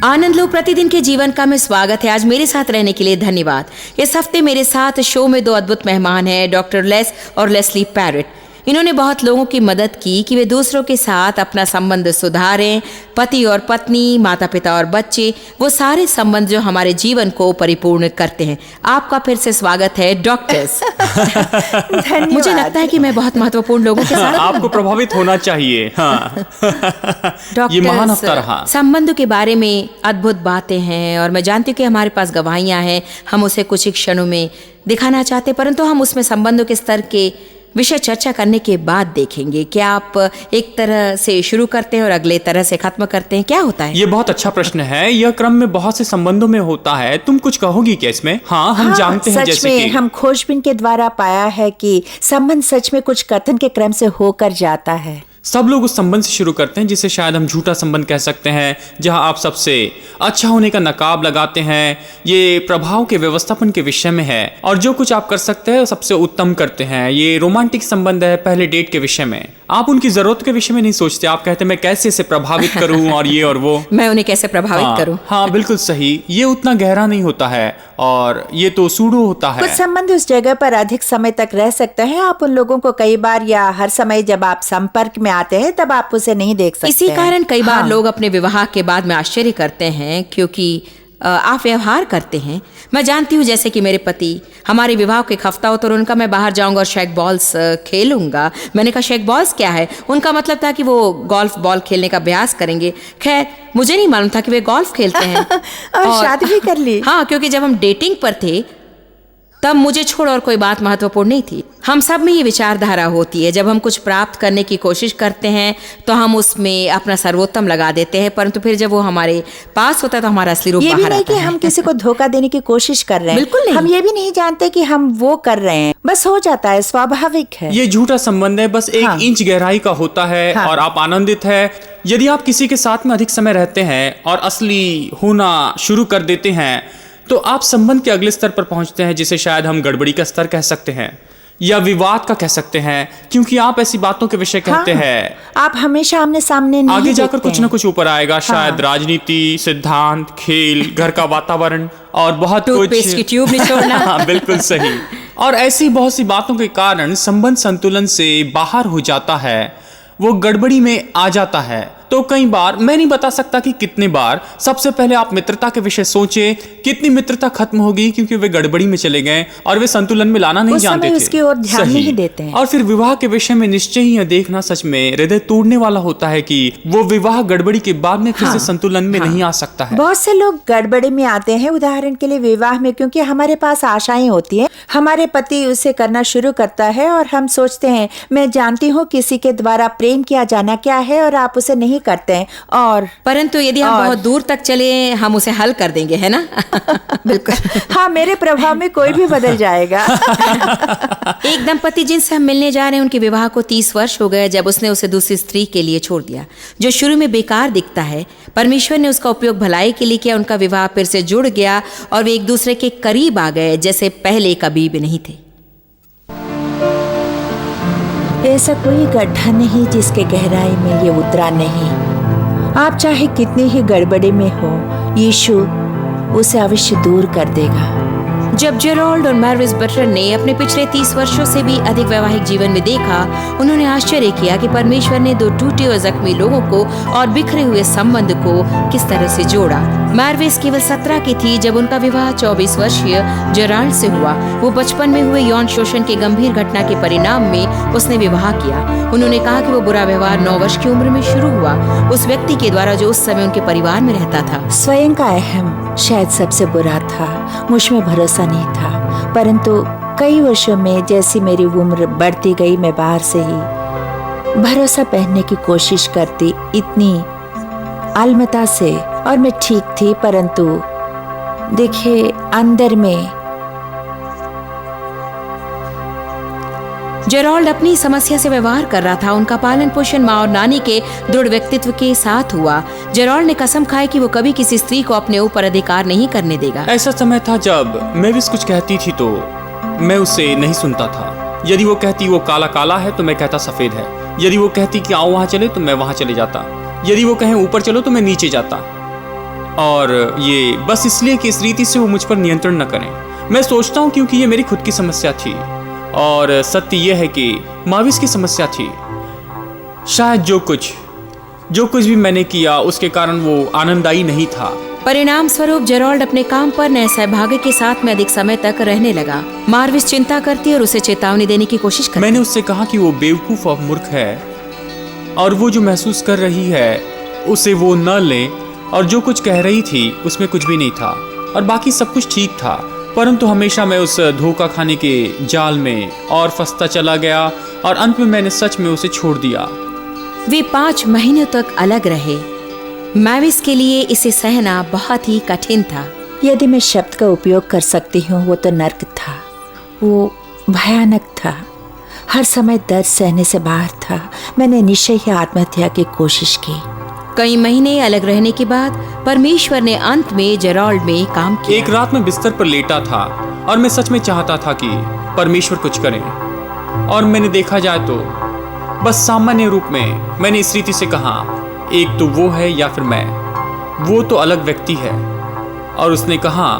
आनंद लो प्रतिदिन के जीवन का में स्वागत है। आज मेरे साथ रहने के लिए धन्यवाद। इस हफ्ते मेरे साथ शो में 2 अद्भुत मेहमान हैं, डॉक्टर लेस और लेस्ली पैरेट। इन्होंने बहुत लोगों की मदद की कि वे दूसरों के साथ अपना संबंध सुधारें। पति और पत्नी, माता पिता और बच्चे, वो सारे संबंध जो हमारे जीवन को परिपूर्ण करते हैं। आपका फिर से स्वागत है डॉक्टर्स। मुझे लगता है कि मैं बहुत महत्वपूर्ण लोगों के साथ आपको प्रभावित होना चाहिए। हाँ। ये महान हफ्ता रहा। संबंधों के बारे में अद्भुत बातें हैं और मैं जानती हूँ कि हमारे पास गवाहियां हैं। हम उसे कुछ ही क्षणों में दिखाना चाहते, परंतु हम उसमें संबंधों के स्तर के विषय चर्चा करने के बाद देखेंगे। क्या आप एक तरह से शुरू करते हैं और अगले तरह से खत्म करते हैं? क्या होता है? ये बहुत अच्छा प्रश्न है। यह क्रम में बहुत से संबंधों में होता है। तुम कुछ कहोगी क्या इसमें? हाँ, हम जानते हैं सच में हम खोजबीन के द्वारा पाया है कि संबंध सच में कुछ कथन के क्रम से होकर जाता है। सब लोग उस संबंध से शुरू करते हैं जिसे शायद हम झूठा संबंध कह सकते हैं, जहां आप सबसे अच्छा होने का नकाब लगाते हैं। ये प्रभाव के व्यवस्थापन के विषय में है और जो कुछ आप कर सकते हैं सबसे उत्तम करते हैं। ये रोमांटिक संबंध है, पहले डेट के विषय में। आप उनकी जरूरत के विषय में नहीं सोचते। आप कहते हैं मैं कैसे इसे प्रभावित करूं और ये और वो। मैं उन्हें कैसे प्रभावित करूं? हाँ, बिल्कुल सही। ये उतना गहरा नहीं होता है और ये तो सूडो होता है। कुछ संबंध उस जगह पर अधिक समय तक रह सकते हैं। आप उन लोगों को कई बार या हर समय जब आप संपर्क में आते हैं तब आप उसे नहीं देख सकते। इसी कारण कई बार लोग अपने विवाह के बाद में आश्चर्य करते हैं क्योंकि आप व्यवहार करते हैं। मैं जानती हूँ, जैसे कि मेरे पति, हमारे विवाह के एक हफ्ता हो तो उनका मैं बाहर जाऊंगा और शेक बॉल्स खेलूंगा। मैंने कहा शेक बॉल्स क्या है? उनका मतलब था कि वो गोल्फ बॉल खेलने का अभ्यास करेंगे। खैर, मुझे नहीं मालूम था कि वे गोल्फ खेलते हैं। और शादी भी कर ली। हाँ, क्योंकि जब हम डेटिंग पर थे तब मुझे छोड़ और कोई बात महत्वपूर्ण नहीं थी। हम सब में ये विचारधारा होती है, जब हम कुछ प्राप्त करने की कोशिश करते हैं तो हम उसमें अपना सर्वोत्तम लगा देते हैं, परंतु फिर जब वो हमारे पास होता है तो हमारा असली रूप बाहर आता है। ये भी नहीं कि हम किसी को धोखा देने की कोशिश कर रहे हैं। बिल्कुल नहीं। हम ये भी नहीं जानते कि हम वो कर रहे हैं, बस हो जाता है, स्वाभाविक है। ये झूठा संबंध है, बस 1 इंच गहराई का होता है और आप आनंदित है। यदि आप किसी के साथ में अधिक समय रहते हैं और असली होना शुरू कर देते हैं तो आप संबंध के अगले स्तर पर पहुंचते हैं, जिसे शायद हम गड़बड़ी का स्तर कह सकते हैं या विवाद का कह सकते हैं, क्योंकि आप ऐसी बातों के विषय कहते हैं। आप हमेशा आमने सामने नहीं आगे जाकर देखते कुछ ना कुछ ऊपर आएगा। शायद राजनीति, सिद्धांत, खेल, घर का वातावरण और बहुत कुछ। टूथपेस्ट की ट्यूब निचोड़ना। हाँ, बिल्कुल सही। और ऐसी बहुत सी बातों के कारण संबंध संतुलन से बाहर हो जाता है, वो गड़बड़ी में आ जाता है। तो कई बार, मैं नहीं बता सकता कि कितने बार, सबसे पहले आप मित्रता के विषय सोचें। कितनी मित्रता खत्म होगी क्योंकि वे गड़बड़ी में चले गए और वे संतुलन में लाना नहीं जानते थे। उसकी ओर ध्यान नहीं देते हैं। और फिर विवाह के विषय में निश्चय ही यह देखना सच में हृदय तोड़ने वाला होता है कि वो विवाह गड़बड़ी के बाद में फिर से संतुलन में नहीं आ सकता है। बहुत से लोग गड़बड़ी में आते हैं, उदाहरण के लिए विवाह में, क्योंकि हमारे पास आशाएं होती हैं। हमारे पति उसे करना शुरू करता है और हम सोचते हैं मैं जानती हूँ किसी के द्वारा प्रेम किया जाना क्या है, और आप उसे नहीं करते हैं। और परंतु यदि हम बहुत दूर तक चले, हम उसे हल कर देंगे, है ना? बिल्कुल। हाँ, मेरे प्रभाव में कोई भी बदल जाएगा। एक दंपति जिनसे हम मिलने जा रहे हैं, उनके विवाह को 30 वर्ष हो गए जब उसने उसे दूसरी स्त्री के लिए छोड़ दिया। जो शुरू में बेकार दिखता है, परमेश्वर ने उसका उपयोग भलाई के लिए किया। उनका विवाह फिर से जुड़ गया और वे एक दूसरे के करीब आ गए जैसे पहले कभी भी नहीं थे। ऐसा कोई गड्ढा नहीं जिसके गहराई में ये उतरा नहीं। आप चाहे कितनी ही गड़बड़ी में हो, यीशु उसे अवश्य दूर कर देगा। जब जेरोल्ड और मैरविस बटलर ने अपने पिछले 30 वर्षों से भी अधिक वैवाहिक जीवन में देखा, उन्होंने आश्चर्य किया कि परमेश्वर ने 2 टूटे और जख्मी लोगों को और बिखरे हुए संबंध को किस तरह से जोड़ा। मैरविस केवल 17 की थी जब उनका विवाह 24 वर्षीय जेराल्ड से हुआ। वो बचपन में हुए यौन शोषण की गंभीर घटना के परिणाम में उसने विवाह किया। उन्होंने कहा कि वो बुरा व्यवहार 9 वर्ष की उम्र में शुरू हुआ, उस व्यक्ति के द्वारा जो उस समय उनके परिवार में रहता था। स्वयं का अहम शायद सबसे बुरा था। मुझ में भरोसा नहीं था, परंतु कई वर्षों में जैसी मेरी उम्र बढ़ती गई, मैं बाहर से ही भरोसा पहनने की कोशिश करती, इतनी अलमता से, और मैं ठीक थी। परंतु देखिए, अंदर में जेरोल्ड अपनी समस्या से व्यवहार कर रहा था। उनका पालन पोषण माँ और नानी के दृढ़ व्यक्तित्व के साथ हुआ। जेरोल्ड ने कसम खाई कि वो कभी किसी स्त्री को अपने ऊपर अधिकार नहीं करने देगा। ऐसा समय था जब मैविस कुछ कहती थी तो मैं उसे नहीं सुनता था। यदि वो कहती वो काला काला है तो मैं कहता सफेद है। यदि वो कहती कि आओ वहां चले तो मैं वहां चले जाता। यदि वो कहें ऊपर चलो तो मैं नीचे जाता। और ये बस इसलिए कि इस रीति से वो मुझ पर नियंत्रण न करें। मैं सोचता हूँ क्योंकि ये मेरी खुद की समस्या थी और सत्य यह है कि माविस की समस्या थी। शायद जो कुछ भी मैंने किया उसके कारण वो आनंददायी नहीं था। परिणाम स्वरूप जेरोल्ड अपने काम पर नए सहभागी के साथ में अधिक समय तक रहने लगा। मार्विस चिंता करती और उसे चेतावनी देने की कोशिश करती। मैंने उससे कहा कि वो बेवकूफ और मूर्ख है और वो जो महसूस कर रही है उसे वो न ले, और जो कुछ कह रही थी उसमें कुछ भी नहीं था और बाकी सब कुछ ठीक था। परंतु हमेशा मैं उस धोखा खाने के जाल में और फंसता चला गया और अंत में मैंने सच में उसे छोड़ दिया। वे 5 महीनों तक अलग रहे। मैविस के लिए इसे सहना बहुत ही कठिन था। यदि मैं शब्द का उपयोग कर सकती हूँ, वो तो नर्क था। वो भयानक था। हर समय दर्द सहने से बाहर था। मैंने निश्चय ही आत्महत्या की कोशिश की। कई महीने अलग रहने के बाद परमेश्वर ने अंत में जेरोल्ड में काम किया। एक रात मैं बिस्तर पर लेटा था और मैं सच में चाहता था कि परमेश्वर कुछ करे, और मैंने देखा जाए तो बस सामान्य रूप में मैंने इस रीति से कहा, एक तो वो है या फिर मैं, वो तो अलग व्यक्ति है। और उसने कहा,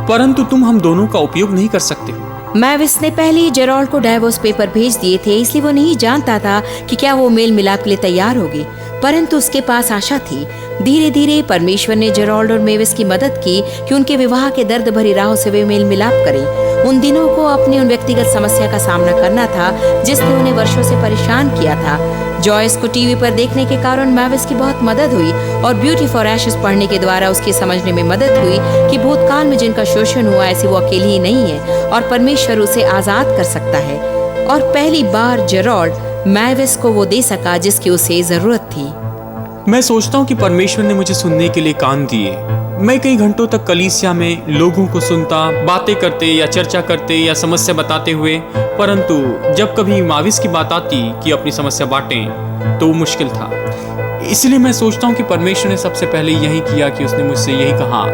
परंतु तुम हम दोनों का उपयोग नहीं कर सकते हो। मैविस ने पहले ही जेरोल्ड को डाइवोर्स पेपर भेज दिए थे, इसलिए वो नहीं जानता था कि क्या वो मेल मिलाप के लिए तैयार होगी, परंतु उसके पास आशा थी। धीरे धीरे परमेश्वर ने जेरोल्ड और मैविस की मदद की कि उनके विवाह के दर्द भरी राहों से वे मेल मिलाप करें। उन दिनों को अपनी उन व्यक्तिगत समस्या का सामना करना था जिसने उन्हें वर्षों से परेशान किया था। जॉयस को टीवी पर देखने के कारण मैविस की बहुत मदद हुई और ब्यूटी फॉर एशेस पढ़ने के द्वारा उसकी समझने में मदद हुई कि भूतकाल में जिनका शोषण हुआ ऐसी वो अकेली ही नहीं है और परमेश्वर उसे आजाद कर सकता है। और पहली बार जेरोल्ड मैविस को वो दे सका जिसकी उसे जरूरत थी। मैं सोचता हूँ कि परमेश्वर ने मुझे सुनने के लिए कान दिए। मैं कई घंटों तक कलीसिया में लोगों को सुनता, बातें करते या चर्चा करते या समस्या बताते हुए, परंतु जब कभी माविस की बात आती कि अपनी समस्या बांटें तो वो मुश्किल था। इसलिए मैं सोचता हूँ कि परमेश्वर ने सबसे पहले यही किया कि उसने मुझसे यही कहा,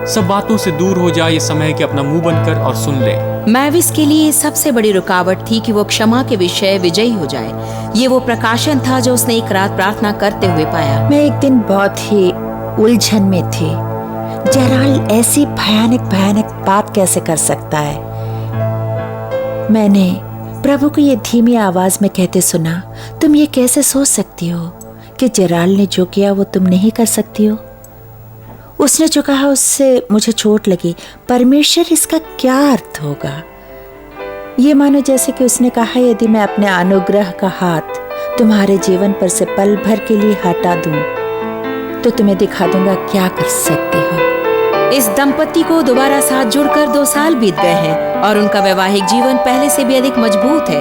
सब बातों से दूर हो जा, ये समय है कि अपना मुंह बंद कर और सुन ले। मैविस के लिए सबसे बड़ी रुकावट थी कि वो क्षमा के विषय विजयी हो जाए। ये वो प्रकाशन था जो उसने एक रात प्रार्थना करते हुए पाया। मैं एक दिन बहुत ही उलझन में थी। जेरोल्ड ऐसी भयानक बात कैसे कर सकता है? मैंने प्रभु को ये धीमी आवाज में कहते सुना, तुम ये कैसे सोच सकती हो कि जेरोल्ड ने जो किया वो तुम नहीं कर सकती हो? उसने जो कहा उससे मुझे चोट लगी। परमेश्वर, इसका क्या अर्थ होगा? ये मानो जैसे कि उसने कहा, यदि मैं अपने अनुग्रह का हाथ तुम्हारे जीवन पर से पल भर के लिए हटा दूं तो तुम्हें दिखा दूंगा क्या कर सकते हो। इस दंपति को दोबारा साथ जुड़कर 2 साल बीत गए हैं और उनका वैवाहिक जीवन पहले से भी अधिक मजबूत है।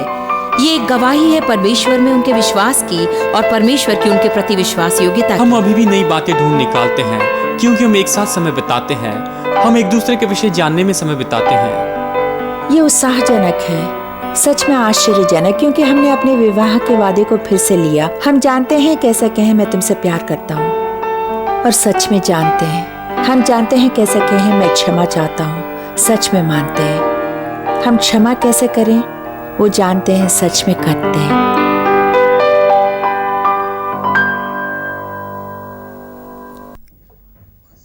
ये एक गवाही है परमेश्वर में उनके विश्वास की और परमेश्वर की उनके प्रति विश्वास योग्यता की। हम अभी भी नई बातें ढूंढ निकालते हैं क्योंकि हम एक साथ समय बिताते हैं। हम एक दूसरे के विषय जानने में समय बिताते हैं। ये उत्साहजनक है, सच में आश्चर्यजनक, क्योंकि हमने अपने विवाह के वादे को फिर से लिया। हम जानते हैं कैसे कहें मैं तुमसे प्यार करता हूँ, और सच में जानते हैं। हम जानते हैं कैसे कहें मैं क्षमा चाहता हूँ, सच में मानते हैं। हम क्षमा कैसे करें वो जानते हैं, सच में करते हैं।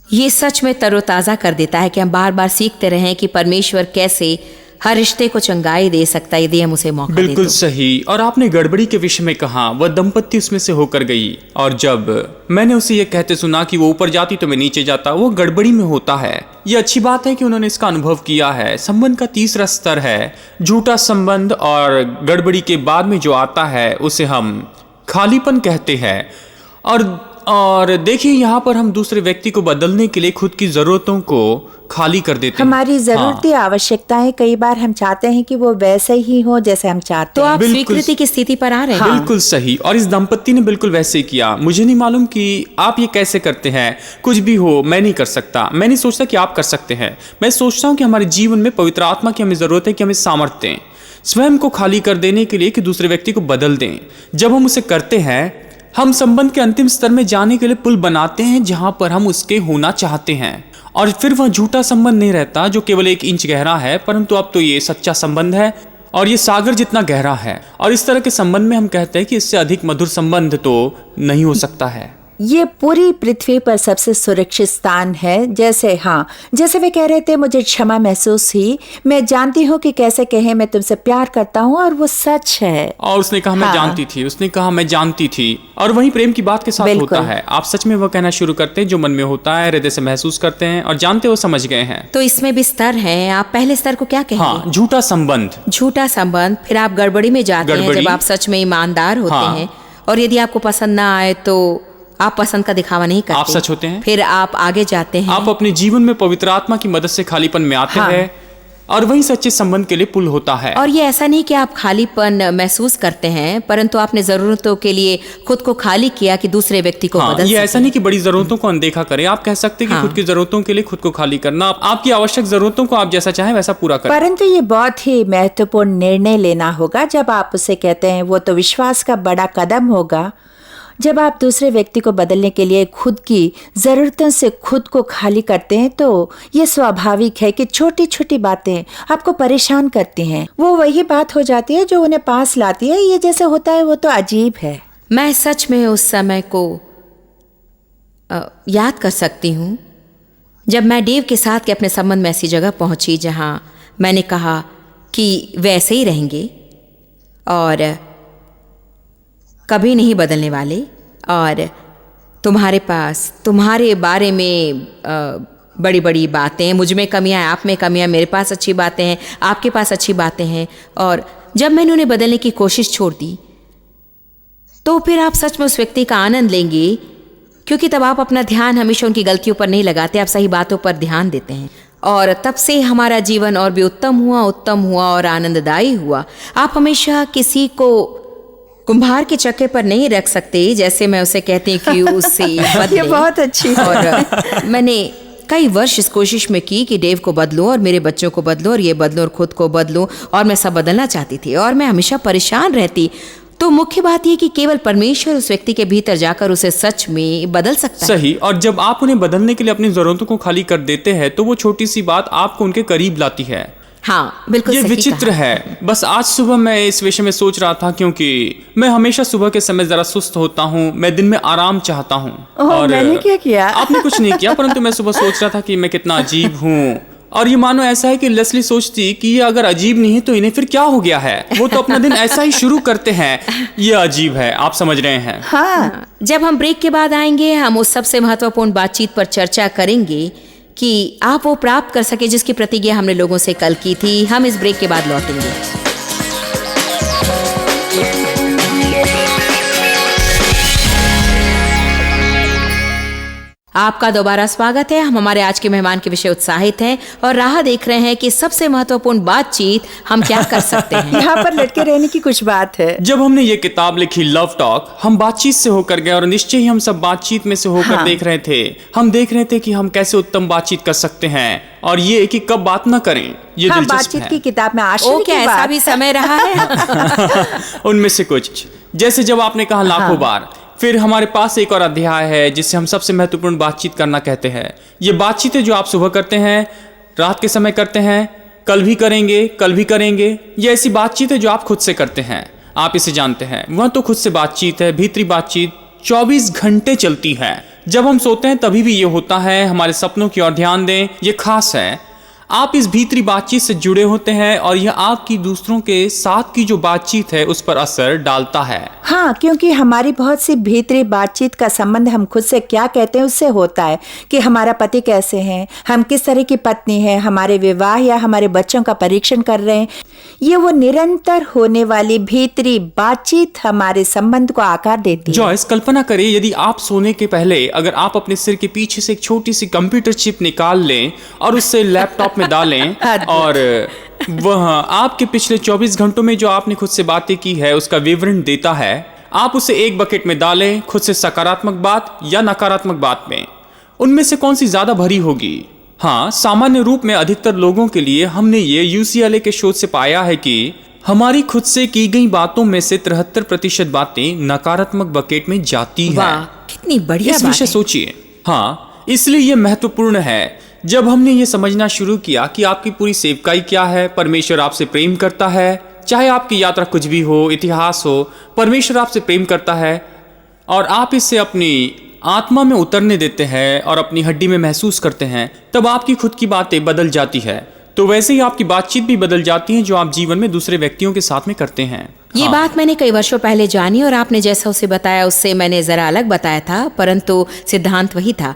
ये सच में तरोताजा कर देता है कि हम बार बार सीखते रहें कि परमेश्वर कैसे हर रिश्ते को चंगाई दे सकता है यदि हम उसे मौका दें। बिल्कुल सही। और आपने गड़बड़ी के विषय में कहा, वह दंपत्ति उसमें से होकर गई, और जब मैंने उसे यह कहते सुना कि वो ऊपर जाती तो मैं नीचे जाता, वो गड़बड़ी में होता है। ये अच्छी बात है कि उन्होंने इसका अनुभव किया है। संबंध का तीसरा स्तर है झूठा संबंध, और गड़बड़ी के बाद में जो आता है उसे हम खालीपन कहते हैं। और देखिए, यहाँ पर हम दूसरे व्यक्ति को बदलने के लिए खुद की जरूरतों को खाली कर देते हैं। हमारी जरूरती आवश्यकताएं कई बार हम चाहते हैं कि वो वैसे ही हो जैसे हम चाहते तो हैं। आप स्वीकृति की स्थिति पर आ रहे हैं। बिल्कुल सही। और इस दंपत्ति ने बिल्कुल वैसे ही किया। मुझे नहीं मालूम कि आप ये कैसे करते हैं। कुछ भी हो, मैं नहीं कर सकता। मैं नहीं सोचता कि आप कर सकते हैं। मैं सोचता हूँ कि हमारे जीवन में पवित्र आत्मा की हमें जरूरत है कि हमें सामर्थ्य दें स्वयं को खाली कर देने के लिए कि दूसरे व्यक्ति को बदल दें। जब हम उसे करते हैं, हम संबंध के अंतिम स्तर में जाने के लिए पुल बनाते हैं जहां पर हम उसके होना चाहते हैं, और फिर वह झूठा संबंध नहीं रहता जो केवल 1 इंच गहरा है, परंतु अब तो ये सच्चा संबंध है और ये सागर जितना गहरा है। और इस तरह के संबंध में हम कहते हैं कि इससे अधिक मधुर संबंध तो नहीं हो सकता है। ये पूरी पृथ्वी पर सबसे सुरक्षित स्थान है। जैसे वे कह रहे थे, मुझे क्षमा महसूस हुई। मैं जानती हूँ कि कैसे कहें मैं तुमसे प्यार करता हूँ, और वो सच है। और उसने कहा मैं जानती थी, उसने कहा मैं जानती थी। और वही प्रेम की बात के साथ होता है। आप सच में वो कहना शुरू करते हैं जो मन में होता है, हृदय से महसूस करते हैं और जानते हो समझ गए हैं। तो इसमें भी स्तर है। आप पहले स्तर को क्या कहेंगे? हाँ, झूठा संबंध। झूठा संबंध। फिर आप गड़बड़ी में जाते हैं जब आप सच में ईमानदार होते हैं, और यदि आपको पसंद ना आए तो आप पसंद का दिखावा नहीं करते, आप सच होते हैं। फिर आप आगे जाते हैं। आप अपने जीवन में पवित्र आत्मा की मदद से खालीपन में आते हैं, और वही सच्चे संबंध के लिए पुल होता है। और ये ऐसा नहीं कि आप खालीपन महसूस करते हैं, परंतु आपने जरूरतों के लिए खुद को खाली किया कि दूसरे व्यक्ति को बदल ये ऐसा नहीं कि बड़ी जरूरतों को अनदेखा करें। आप कह सकते हैं कि खुद की जरूरतों के लिए खुद को खाली करना, आपकी आवश्यक जरूरतों को आप जैसा चाहें वैसा पूरा करें। परंतु ये बहुत ही महत्वपूर्ण निर्णय लेना होगा जब आप उसे कहते हैं। वो तो विश्वास का बड़ा कदम होगा। जब आप दूसरे व्यक्ति को बदलने के लिए खुद की ज़रूरतों से खुद को खाली करते हैं, तो ये स्वाभाविक है कि छोटी छोटी बातें आपको परेशान करती हैं। वो वही बात हो जाती है जो उन्हें पास लाती है। ये जैसे होता है वो तो अजीब है। मैं सच में उस समय को याद कर सकती हूँ जब मैं डेव के साथ के अपने संबंध में ऐसी जगह पहुँची जहाँ मैंने कहा कि वैसे ही रहेंगे और कभी नहीं बदलने वाले, और तुम्हारे पास तुम्हारे बारे में बड़ी बड़ी बातें, मुझ में कमियां, आप में कमियां, मेरे पास अच्छी बातें हैं, आपके पास अच्छी बातें हैं। और जब मैंने उन्हें बदलने की कोशिश छोड़ दी तो फिर आप सच में उस व्यक्ति का आनंद लेंगे, क्योंकि तब आप अपना ध्यान हमेशा उनकी गलतियों पर नहीं लगाते, आप सही बातों पर ध्यान देते हैं। और तब से हमारा जीवन और भी उत्तम हुआ और आनंददायी हुआ। आप हमेशा किसी को कुम्हार के चक्के पर नहीं रख सकते, जैसे मैं उसे कहती हूँ कि उससे बदले। ये बहुत अच्छी है। और मैंने कई वर्ष इस कोशिश में की कि डेव को बदलूं और मेरे बच्चों को बदलूं और ये बदलूं और खुद को बदलूं, और मैं सब बदलना चाहती थी और मैं हमेशा परेशान रहती। तो मुख्य बात यह कि केवल परमेश्वर उस व्यक्ति के भीतर जाकर उसे सच में बदल सकता है। सही। और जब आप उन्हें बदलने के लिए अपनी जरूरतों को खाली कर देते हैं तो वो छोटी सी बात आपको उनके करीब लाती है। हाँ, बिल्कुल ये सही विचित्र कहा। है। बस आज सुबह मैं इस विषय में सोच रहा था, क्योंकि मैं हमेशा सुबह के समय जरा सुस्त होता हूँ, मैं दिन में आराम चाहता हूँ। और मैंने क्या किया? आपने कुछ नहीं किया, परंतु मैं सुबह सोच रहा था कि मैं कितना अजीब हूँ। और ये मानो ऐसा है कि लेस्ली सोचती कि ये अगर अजीब नहीं है तो इन्हें फिर क्या हो गया है। वो तो अपना दिन ऐसा ही शुरू करते हैं। ये अजीब है, आप समझ रहे हैं। हाँ। जब हम ब्रेक के बाद आएंगे, हम उस सबसे महत्वपूर्ण बातचीत पर चर्चा करेंगे कि आप वो प्राप्त कर सके जिसकी प्रतिज्ञा हमने लोगों से कल की थी। हम इस ब्रेक के बाद लौटेंगे। आपका दोबारा स्वागत है। हम हमारे आज के मेहमान के विषय उत्साहित हैं और राह देख रहे हैं कि सबसे महत्वपूर्ण बातचीत हम क्या कर सकते हैं। यहाँ पर लटके रहने की कुछ बात है। जब हमने ये किताब लिखी लव टॉक, हम बातचीत से होकर गए और निश्चय ही हम सब बातचीत में से होकर देख रहे थे। हम देख रहे थे कि हम कैसे उत्तम बातचीत कर सकते हैं, और ये कि कब बात ना करें। ये दिलचस्प बातचीत है। की किताब में आश्चर्य क्या की ऐसा बात। भी समय रहा है? उनमें से कुछ, जैसे जब आपने कहा लाखों बार। फिर हमारे पास एक और अध्याय है जिससे हम सबसे महत्वपूर्ण बातचीत करना कहते हैं। ये बातचीतें जो आप सुबह करते हैं, रात के समय करते हैं, कल भी करेंगे। ये ऐसी बातचीत है जो आप खुद से करते हैं। आप इसे जानते हैं। वह तो खुद से बातचीत है, भीतरी बातचीत 24 घंटे चलती है। जब हम सोते हैं तभी भी ये होता है। हमारे सपनों की ओर ध्यान दें, ये खास है। आप इस भीतरी बातचीत से जुड़े होते हैं और यह आपकी दूसरों के साथ की जो बातचीत है उस पर असर डालता है। हाँ, क्योंकि हमारी बहुत सी भीतरी बातचीत का संबंध हम खुद से क्या कहते हैं उससे होता है कि हमारा पति कैसे हैं, हम किस तरह की पत्नी हैं, हमारे विवाह या हमारे बच्चों का परीक्षण कर रहे हैं। ये वो निरंतर होने वाली भीतरी बातचीत हमारे संबंध को आकार देती है। जॉयस, कल्पना करें यदि आप सोने के पहले अगर आप अपने सिर के पीछे से एक छोटी सी कंप्यूटर चिप निकाल लें और उससे लैपटॉप में डालें और वह आपके पिछले 24 घंटों में जो आपने खुद से बातें की है उसका विवरण देता है। आप उसे एक बकेट में डालें, खुद से सकारात्मक बात या नकारात्मक बात में। उनमें से कौन सी ज्यादा भरी होगी? हाँ, सामान्य रूप में अधिकतर लोगों के लिए हमने ये UCLA के शोध से पाया है कि हमारी खुद से की गई बातों में से 73% बातें नकारात्मक बकेट में जाती हैं। वाह, कितनी बढ़िया इस बात विषय है। सोचिए। हाँ, इसलिए यह महत्वपूर्ण है। जब हमने ये समझना शुरू किया कि आपकी पूरी सेवकाई क्या है, परमेश्वर आपसे प्रेम करता है, चाहे आपकी यात्रा कुछ भी हो, इतिहास हो, परमेश्वर आपसे प्रेम करता है और आप इससे अपनी आत्मा में उतरने देते हैं और अपनी हड्डी में महसूस करते हैं, तब आपकी खुद की बातें बदल जाती है। तो वैसे ही आपकी बातचीत भी बदल जाती है जो आप जीवन में दूसरे व्यक्तियों के साथ में करते हैं। ये बात मैंने कई वर्षों पहले जानी और आपने जैसा उसे बताया उससे मैंने जरा अलग बताया था, परंतु सिद्धांत वही था।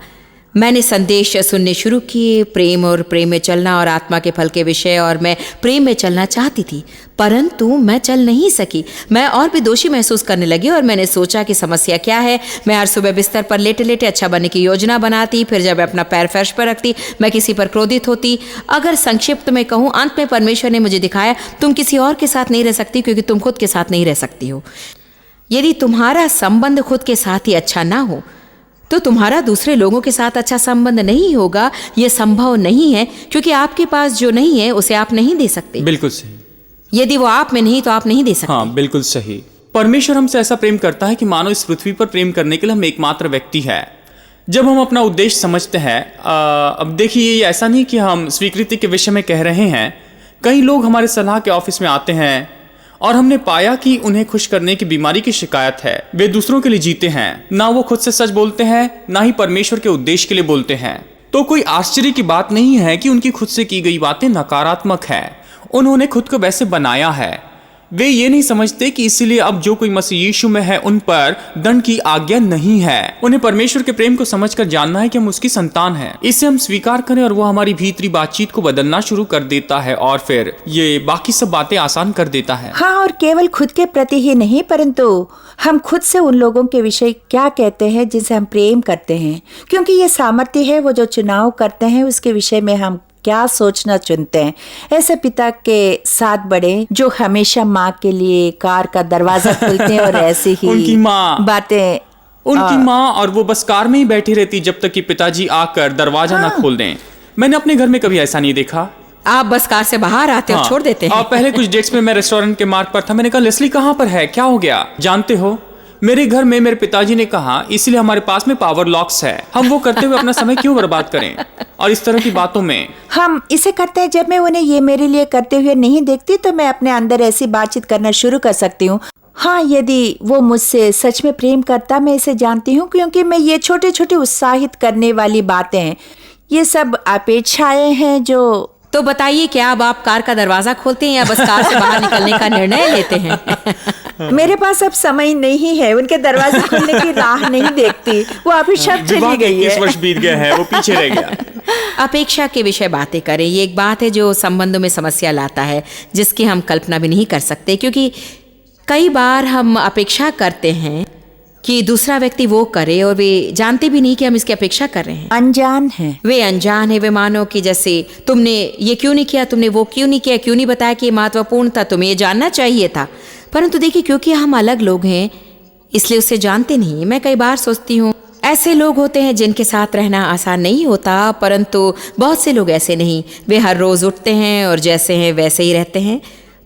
मैंने संदेश सुनने शुरू किए, प्रेम और प्रेम में चलना और आत्मा के फल के विषय, और मैं प्रेम में चलना चाहती थी परंतु मैं चल नहीं सकी। मैं और भी दोषी महसूस करने लगी और मैंने सोचा कि समस्या क्या है। मैं हर सुबह बिस्तर पर लेटे लेटे अच्छा बनने की योजना बनाती, फिर जब मैं अपना पैर फर्श पर रखती मैं किसी पर क्रोधित होती। अगर संक्षिप्त में कहूँ, अंत में परमेश्वर ने मुझे दिखाया तुम किसी और के साथ नहीं रह सकती क्योंकि तुम खुद के साथ नहीं रह सकती हो। यदि तुम्हारा संबंध खुद के साथ ही अच्छा ना हो तो तुम्हारा दूसरे लोगों के साथ अच्छा संबंध नहीं होगा। यह संभव नहीं है क्योंकि आपके पास जो नहीं है उसे आप नहीं दे सकते। बिल्कुल सही। यदि वो आप में नहीं तो आप नहीं दे सकते। हाँ, बिल्कुल सही। परमेश्वर हमसे ऐसा प्रेम करता है कि मानो इस पृथ्वी पर प्रेम करने के लिए हम एकमात्र व्यक्ति है। जब हम अपना उद्देश्य समझते हैं, अब देखिए ये ऐसा नहीं कि हम स्वीकृति के विषय में कह रहे हैं। कई लोग हमारे सलाह के ऑफिस में आते हैं और हमने पाया कि उन्हें खुश करने की बीमारी की शिकायत है। वे दूसरों के लिए जीते हैं, ना वो खुद से सच बोलते हैं, ना ही परमेश्वर के उद्देश्य के लिए बोलते हैं। तो कोई आश्चर्य की बात नहीं है कि उनकी खुद से की गई बातें नकारात्मक है। उन्होंने खुद को वैसे बनाया है। वे ये नहीं समझते कि इसीलिए अब जो कोई मसीह यीशु में है उन पर दंड की आज्ञा नहीं है। उन्हें परमेश्वर के प्रेम को समझकर जानना है कि हम उसकी संतान हैं। इसे हम स्वीकार करें और वो हमारी भीतरी बातचीत को बदलना शुरू कर देता है और फिर ये बाकी सब बातें आसान कर देता है। हाँ, और केवल खुद के प्रति ही नहीं परंतु हम खुद से उन लोगों के विषय क्या कहते हैं जिनसे हम प्रेम करते हैं, क्योंकि ये सामर्थ्य है वो जो चुनाव करते हैं उसके विषय में हम क्या सोचना चुनते हैं। ऐसे पिता के साथ बड़े जो हमेशा माँ के लिए कार का दरवाजा खोलते हैं और ऐसे ही उनकी माँ बातें, उनकी माँ, और वो बस कार में ही बैठी रहती जब तक कि पिताजी आकर दरवाजा ना खोल दें। मैंने अपने घर में कभी ऐसा नहीं देखा। आप बस कार से बाहर आते और छोड़ देते हैं। और पहले कुछ डेट्स में मैं रेस्टोरेंट के मार्ग पर था। मैंने कहा लेस्ली कहाँ पर है, क्या हो गया? जानते हो, मेरे घर में मेरे पिताजी ने कहा इसलिए हमारे पास में पावर लॉक्स है, हम वो करते हुए अपना समय क्यों बर्बाद करें। और इस तरह की बातों में हम इसे करते हैं। जब मैं उन्हें ये मेरे लिए करते हुए नहीं देखती तो मैं अपने अंदर ऐसी बातचीत करना शुरू कर सकती हूँ। हाँ, यदि वो मुझसे सच में प्रेम करता, मैं इसे जानती हूँ, क्योंकि मैं ये छोटे छोटे उत्साहित करने वाली बातें हैं, ये सब अपेक्षाएं हैं जो। तो बताइए, क्या अब आप कार का दरवाजा खोलते हैं या बस कार से बाहर निकलने का निर्णय लेते हैं? मेरे पास अब समय नहीं है, उनके दरवाजे खोलने की राह नहीं देखती। वो अभी शब चली गई है। 21 वर्ष बीत गया है, वो पीछे रह गया। अपेक्षा के विषय बातें करें। ये एक बात है जो संबंधों में समस्या लाता है, जिसकी हम कल्पना भी नहीं कर सकते, क्योंकि कई बार हम अपेक्षा करते हैं कि दूसरा व्यक्ति वो करे और वे जानते भी नहीं कि हम इसकी अपेक्षा कर रहे हैं। अनजान है, वे अनजान है। वे मानो कि जैसे तुमने ये क्यों नहीं किया, तुमने वो क्यों नहीं किया, क्यों नहीं बताया कि ये महत्वपूर्ण था, तुम्हें ये जानना चाहिए था। परंतु देखिए, क्योंकि हम अलग लोग हैं इसलिए उसे जानते नहीं। मैं कई बार सोचती हूँ ऐसे लोग होते हैं जिनके साथ रहना आसान नहीं होता, परंतु बहुत से लोग ऐसे नहीं। वे हर रोज उठते हैं और जैसे हैं वैसे ही रहते हैं,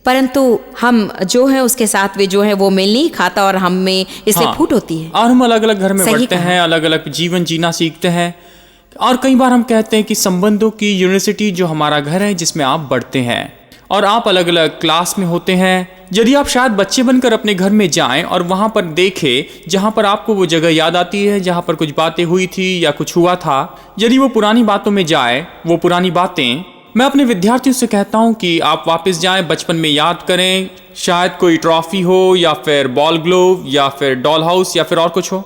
परंतु हम जो है उसके साथ वे जो है वो मेल नहीं खाता और हम में इसलिए फूट होती है। और हम अलग अलग घर में सही बढ़ते कहा। हैं, अलग अलग जीवन जीना सीखते हैं। और कई बार हम कहते हैं कि संबंधों की यूनिवर्सिटी जो हमारा घर है जिसमें आप बढ़ते हैं, और आप अलग अलग क्लास में होते हैं। यदि आप शायद बच्चे बनकर अपने घर में जाएं और वहां पर देखें जहां पर आपको वो जगह याद आती है जहां पर कुछ बातें हुई थी या कुछ हुआ था, यदि वो पुरानी बातों में जाए, वो पुरानी बातें, मैं अपने विद्यार्थियों से कहता हूं कि आप वापस जाएं, बचपन में याद करें। शायद कोई ट्रॉफी हो या फिर बॉल ग्लोव या फिर डॉल हाउस या फिर और कुछ हो।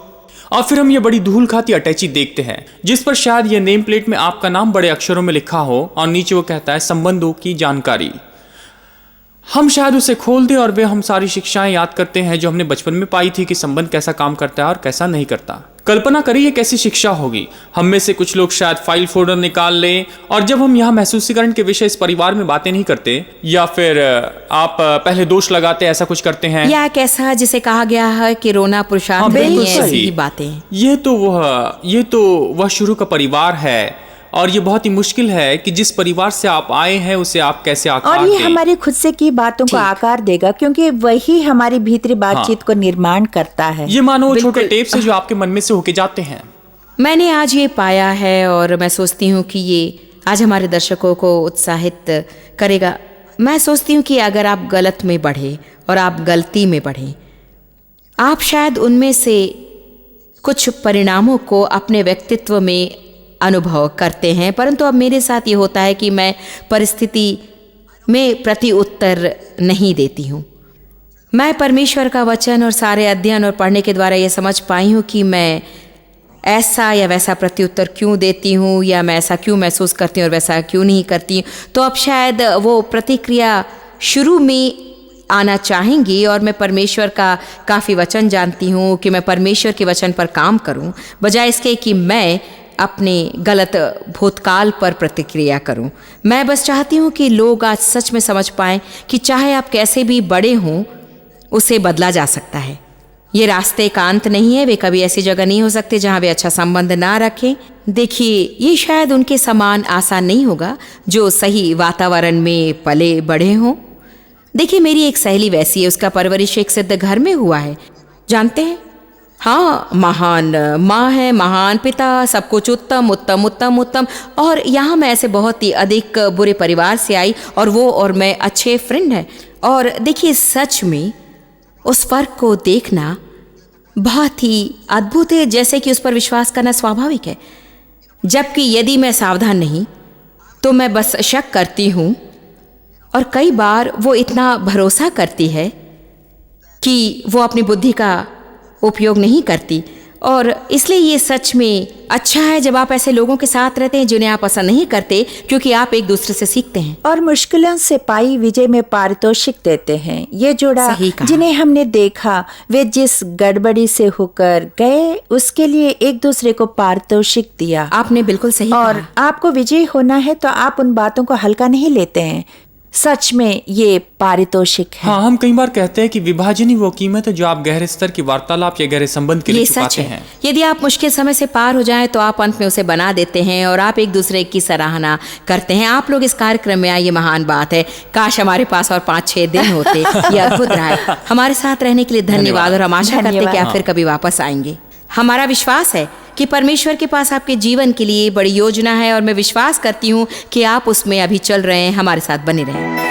और फिर हम ये बड़ी धूल खाती अटैची देखते हैं जिस पर शायद ये नेम प्लेट में आपका नाम बड़े अक्षरों में लिखा हो और नीचे वो कहता है संबंधों की जानकारी। हम शायद उसे खोल दें और वे हम सारी शिक्षाएं याद करते हैं जो हमने बचपन में पाई थी कि संबंध कैसा काम करता है और कैसा नहीं करता। कल्पना करिए कैसी शिक्षा होगी। हम में से कुछ लोग शायद फाइल फोल्डर निकाल लें और जब हम यहाँ महसूसीकरण के विषय इस परिवार में बातें नहीं करते, या फिर आप पहले दोष लगाते ऐसा कुछ करते हैं, या कैसा जिसे कहा गया है कि रोना पुरुषार्थ नहीं है, ऐसी ही बातें। ये तो वह शुरू का परिवार है और ये बहुत ही मुश्किल है कि जिस परिवार से आप आए हैं उसे आप कैसे आकार और ये दें। हमारी खुद से की बातों को आकार देगा, क्योंकि वही हमारी भीतरी बातचीत को निर्माण करता है। ये मानो वो छोटे टेप से जो आपके मन में से होके जाते हैं। मैंने आज ये पाया है और मैं सोचती हूँ कि ये आज हमारे दर्शकों को उत्साहित करेगा। मैं सोचती हूँ कि अगर आप गलत में बढ़े और आप गलती में बढ़े, आप शायद उनमें से कुछ परिणामों को अपने व्यक्तित्व में अनुभव करते हैं, परंतु अब मेरे साथ ये होता है कि मैं परिस्थिति में प्रति उत्तर नहीं देती हूँ। मैं परमेश्वर का वचन और सारे अध्ययन और पढ़ने के द्वारा ये समझ पाई हूँ कि मैं ऐसा या वैसा प्रत्युत्तर क्यों देती हूँ, या मैं ऐसा क्यों महसूस करती हूँ और वैसा क्यों नहीं करती हूँ। तो अब शायद वो प्रतिक्रिया शुरू में आना चाहेंगी और मैं परमेश्वर का काफ़ी वचन जानती हूँ कि मैं परमेश्वर के वचन पर काम करूँ, बजाय इसके कि मैं अपने गलत भूतकाल पर प्रतिक्रिया करूं। मैं बस चाहती हूं कि लोग आज सच में समझ पाएं कि चाहे आप कैसे भी बड़े हों, उसे बदला जा सकता है। ये रास्ते का अंत नहीं है। वे कभी ऐसी जगह नहीं हो सकते जहां वे अच्छा संबंध ना रखें। देखिए, ये शायद उनके समान आसान नहीं होगा जो सही वातावरण में पले बड़े हों। देखिए, मेरी एक सहेली वैसी है, उसका परवरिश एक सिद्ध घर में हुआ है, जानते हैं। हाँ, महान माँ है, महान पिता, सब कुछ उत्तम उत्तम उत्तम उत्तम। और यहाँ मैं ऐसे बहुत ही अधिक बुरे परिवार से आई और वो और मैं अच्छे फ्रेंड हैं। और देखिए, सच में उस फर्क को देखना बहुत ही अद्भुत है, जैसे कि उस पर विश्वास करना स्वाभाविक है। जबकि यदि मैं सावधान नहीं तो मैं बस शक करती हूँ, और कई बार वो इतना भरोसा करती है कि वो अपनी बुद्धि का उपयोग नहीं करती। और इसलिए ये सच में अच्छा है जब आप ऐसे लोगों के साथ रहते हैं जिन्हें आप पसंद नहीं करते, क्योंकि आप एक दूसरे से सीखते हैं और मुश्किलों से पाई विजय में पारितोषिक देते हैं। ये जोड़ा सही कहा। जिन्हें हमने देखा, वे जिस गड़बड़ी से होकर गए उसके लिए एक दूसरे को पारितोषिक दिया। आपने बिल्कुल सही और कहा। आपको विजयी होना है तो आप उन बातों को हल्का नहीं लेते हैं। सच में ये पारितोषिक है। हाँ, हम कई बार कहते हैं कि विभाजन ही वो कीमत है जो आप गहरे स्तर की वार्तालाप या गहरे संबंध के लिए ये सच चुकाते है। हैं। यदि आप मुश्किल समय से पार हो जाएं तो आप अंत में उसे बना देते हैं और आप एक दूसरे की सराहना करते हैं। आप लोग इस कार्यक्रम में आए, ये महान बात है। काश हमारे पास और 5-6 दिन होते। ये अद्भुत रहा है। हमारे साथ रहने के लिए धन्यवाद और हम आशा करते हैं कि आप फिर कभी वापस आएंगे। हमारा विश्वास है कि परमेश्वर के पास आपके जीवन के लिए बड़ी योजना है और मैं विश्वास करती हूँ कि आप उसमें अभी चल रहे हैं। हमारे साथ बने रहें।